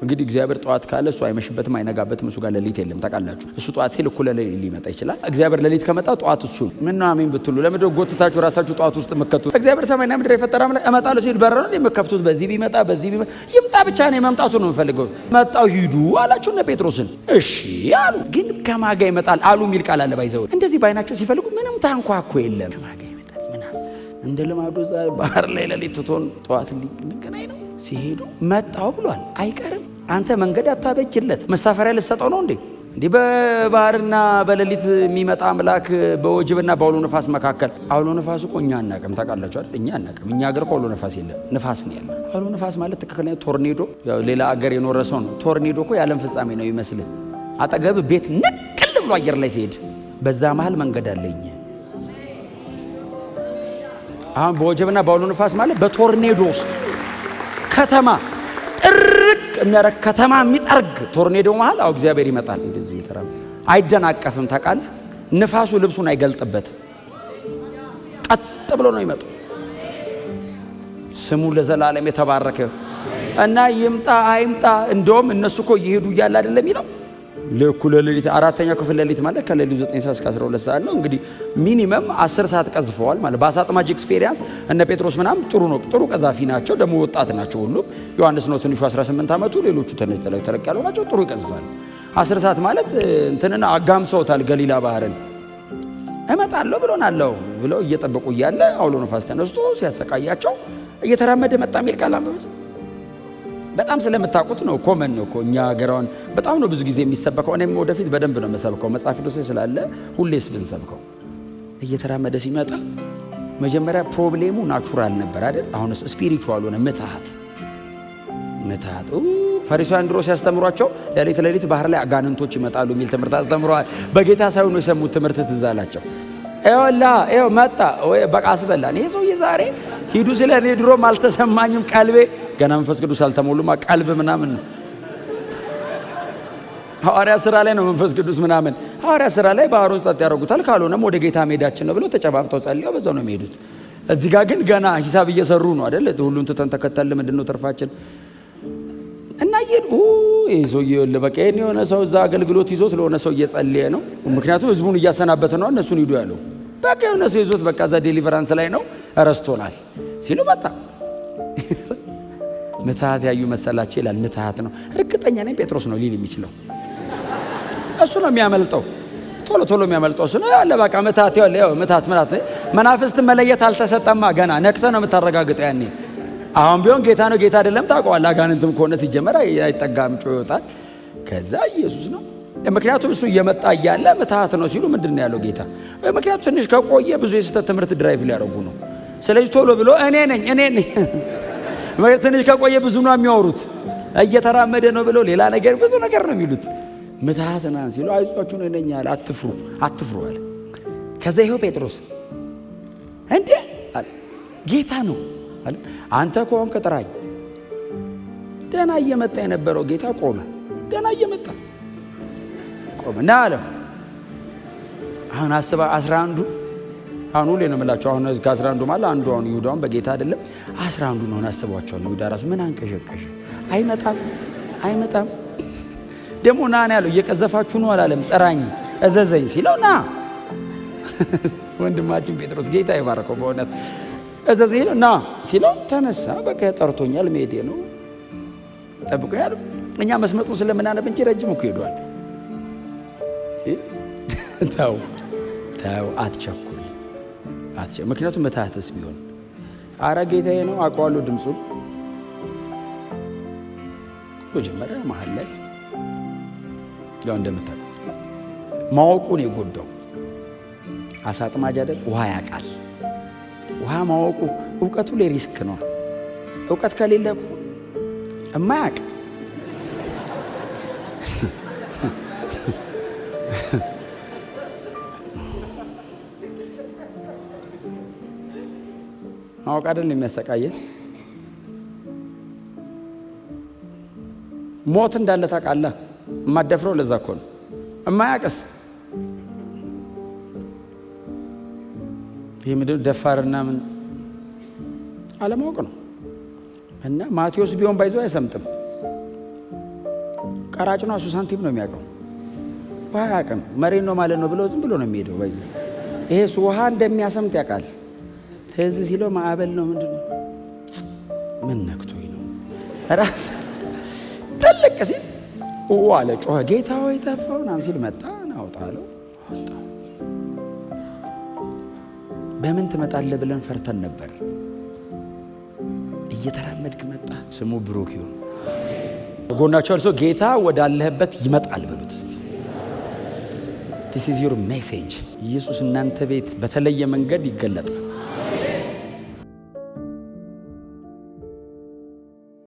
እንግዲህ እግዚአብሔር ጧት ካለ እሱ አይመሽበትም አይነጋበትም። እሱ ጋር ሌሊት የለም ታውቃላችሁ። እሱ ጧት ሲል እኩለ ሌሊት ሊመጣ ይችላል። እግዚአብሔር ሌሊት ከመጣ ጧት እሱ ምን ነው አሜን ብትሉ ለምንድነው ጎትታችሁ ራሳችሁ ጧት ውስጥ መከቱት? እግዚአብሔር ሰማይና ምድር የፈጠረ አምላክ እመጣለሁ ሲል በር ነው የምከፍቱት። በዚህ ቢመጣ ይምጣ ብቻ ነው መምጣቱ ነው የምፈልገው። መጣው ሂዱ አላችሁ እነ ጴጥሮስን። እሺ አሉ። ግን ከማጋ ይመጣል አሉ የሚል ቃል አለ። ባይዘው እንደዚህ ባይናቸው ሲፈልጉ ምንም ታንኳኩ የለም። ከማጋ ይመጣል ምን አሰብ እንደ ልማዱ ባህር ላይ ሌሊት ትቶን ጧት ሊገናኝ ነው። ሲሄዱ መጣው ብሏል አይቀርም። አንተ መንገድ አታበጅለት መሳፈሪያ ልትሰጠው ነው እንዴ? እንዲህ በባህርና በሌሊት የሚመጣ አምላክ በወጅብና በአውሎ ነፋስ መካከል። አውሎ ነፋስ እኮ እኛ አናውቅም ታውቃላችሁ አይደል? እኛ አናውቅም። እኛ ሀገር እኮ አውሎ ነፋስ የለም፣ ነፋስ ነው ያለው። አውሎ ነፋስ ማለት ትክክለኛ ቶርኔዶ፣ ያው ሌላ ሀገር የኖረ ሰው ነው። ቶርኔዶ እኮ የዓለም ፍጻሜ ነው ይመስልህ። አጠገብ ቤት ንቅል ብሎ አየር ላይ ሲሄድ በዛ መሀል መንገድ አለኝ። አሁን በወጀብና በአውሎ ነፋስ ማለት በቶርኔዶ ውስጥ ከተማ ጥርቅ የሚያረክ ከተማ የሚጠርግ ቶርኔዶ መሃል አው እግዚአብሔር ይመጣል። እንደዚህ ይተራም አይደናቀፍም ታውቃለህ። ንፋሱ ልብሱን አይገልጥበት ቀጥ ብሎ ነው ይመጣ። ስሙ ለዘላለም የተባረከ እና ይምጣ አይምጣ። እንደውም እነሱ እኮ እየሄዱ እያለ አይደለም ይለው ለኩለ ሌሊት አራተኛው ክፍል ሌሊት ማለት ከሌሊቱ 9 ሰዓት እስከ 12 ሰዓት ነው። እንግዲህ ሚኒመም 10 ሰዓት ቀዝፈዋል ማለት በአሳጥማጅ ኤክስፒሪየንስ። እነ ጴጥሮስ ምናምን ጥሩ ነው፣ ጥሩ ቀዛፊ ናቸው፣ ደግሞ ወጣት ናቸው ሁሉም። ዮሐንስ ነው ትንሹ 18 ዓመቱ፣ ሌሎቹ ተለቅ ያሉ ናቸው፣ ጥሩ ይቀዝፋሉ። 10 ሰዓት ማለት እንትንና አጋምሰውታል ገሊላ ባህርን። እመጣለሁ ብሎናል ብለው እየጠበቁ እያለ አውሎ ነፋስ ተነስቶ ሲያሰቃያቸው እየተራመደ መጣ የሚል ቃል አንብበው። በጣም ስለምታውቁት ነው። ኮመን ነው እኮ እኛ ሀገራውን በጣም ነው ብዙ ጊዜ የሚሰበከው። እኔም ወደፊት በደንብ ነው የምሰብከው መጽሐፍ ቅዱስ ስላለ ሁሌስ ብንሰብከው። እየተራመደ ሲመጣ መጀመሪያ ፕሮብሌሙ ናቹራል ነበር አይደል? አሁንስ ስፒሪቹዋል ሆነ። ምትሃት ፈሪሳውያን ድሮ ሲያስተምሯቸው ሌሊት ባህር ላይ አጋንንቶች ይመጣሉ የሚል ትምህርት አስተምረዋል። በጌታ ሳይሆን የሰሙት ትምህርት ትዝ አላቸው። ይኸው መጣ ወይ በቃ አስበላን። ይሄ ሰውዬ ዛሬ ሂዱ ስለ እኔ ድሮም አልተሰማኝም ቀልቤ ገና መንፈስ ቅዱስ አልተሞሉማ ቀልብ ምናምን ሐዋርያ ሥራ ላይ ነው መንፈስ ቅዱስ ምናምን። ሐዋርያ ሥራ ላይ ባህሩን ጸጥ ያደርጉታል። ካልሆነም ወደ ጌታ መሄዳችን ነው ብለው ተጨባብጠው ጸልየው በዛው ነው የሚሄዱት። እዚህ ጋር ግን ገና ሂሳብ እየሰሩ ነው አይደል? ሁሉን ትተን ተከተልን ምንድነው ትርፋችን? እና ይሄዱ ሰውዬ በቃ የሆነ ሰው እዛ አገልግሎት ይዞት ለሆነ ሰው እየጸለየ ነው። ምክንያቱም ህዝቡን እያሰናበተ ነው እነሱን ሂዱ ያለው። በቃ የሆነ ሰው ይዞት በቃ እዛ ዴሊቨራንስ ላይ ነው ረስቶናል ሲሉ መጣ። ምትሃት ያዩ መሰላቸው ይላል። ምትሃት ነው እርግጠኛ ነኝ ጴጥሮስ ነው ሊል የሚችለው። እሱ ነው የሚያመልጠው፣ ቶሎ የሚያመልጠው እሱ ነው። ያለ በቃ ምትሃት ያው ምትሃት መናፍስት መለየት አልተሰጠማ ገና ነክተ ነው የምታረጋግጠው ያኔ። አሁን ቢሆን ጌታ ነው ጌታ አይደለም ታውቀዋለህ። አጋንንትም ከሆነ ሲጀመር አይጠጋም ጮህ ይወጣል። ከዛ ኢየሱስ ነው። ምክንያቱም እሱ እየመጣ እያለ ምትሃት ነው ሲሉ ምንድን ነው ያለው ጌታ? ምክንያቱም ትንሽ ከቆየ ብዙ የስህተት ትምህርት ድራይቭ ሊያደርጉ ነው። ስለዚህ ቶሎ ብሎ እኔ ነኝ ትንሽ ከቆየ ብዙ ነው የሚያወሩት። እየተራመደ ነው ብሎ ሌላ ነገር ብዙ ነገር ነው የሚሉት። ምትሃት ነው ሲሉ አይዟችሁ ነው ነኝ አለ። አትፍሩ አለ። ከዛ ይኸው ጴጥሮስ እንዴ አለ ጌታ ነው አለ። አንተ ከሆንክ ጥራኝ። ደህና እየመጣ የነበረው ጌታ ቆመ። ደህና እየመጣ ቆመ እና አለ አሁን አስባ 11 አሁን ሁሌ ነው የምላቸው። አሁን ከ11 ማለት አንዱ አሁን ይሁዳውን በጌታ አይደለም 11 ነው አስቧቸው። ይሁዳ ራሱ ምን አንቀሸቀሽ? አይመጣም ደግሞ ና ነው ያለው። እየቀዘፋችሁ ነው አላለም። ጠራኝ እዘዘኝ ሲለው ና ወንድማችን ጴጥሮስ ጌታ ይባርከው በእውነት እዘዘኝ ና ሲለው ተነሳ። በቃ ጠርቶኛል መሄዴ ነው ጠብቆ ያለው። እኛ መስመጡን ስለምናነብ እንጂ ረጅም እኮ ሄዷል። ተው አትቸኩል። ምክንያቱም ምትሃትስ ቢሆን አረ ጌታዬ ነው አውቀዋለሁ ድምፁን። መጀመሪያ መሀል ላይ ያው እንደምታውቁት ማወቁን የጎዳው አሳ አጥማጅ አይደል? ውሃ ያውቃል። ውሃ ማወቁ እውቀቱ ላይ ሪስክ ነው። እውቀት ከሌለ እማያውቅ ማወቅ አይደል የሚያሰቃየን። ሞት እንዳለ ታውቃለህ። የማደፍረው ለዛ እኮ ነው። እማያውቅስ ይህ ምንድን ደፋርና ምን አለማወቅ ነው። እና ማቴዎስ ቢሆን ባይዞ አይሰምጥም። ቀራጭ ነው እሱ ሳንቲም ነው የሚያውቀው። ውሃ ያውቅም መሬት ነው ማለት ነው ብሎ ዝም ብሎ ነው የሚሄደው። ባይዘ ይሄስ ውሃ እንደሚያሰምጥ ያውቃል። ትዝ ሲለው ማዕበል ነው ምንድነው ምን ነክቶኝ ነው ራስ ትልቅ ሲል አለ ጮኸ። ጌታ ሆይ ጠፋው ምናምን ሲል መጣ አውጣለው። በምን ትመጣለህ ብለን ፈርተን ነበር። እየተራመድክ መጣ። ስሙ ብሩክ ይሁን። ጎናቸው አልሶ ጌታ ወዳለህበት ይመጣል በሉት እስቲ። This is your message። ኢየሱስ እናንተ ቤት በተለየ መንገድ ይገለጣል።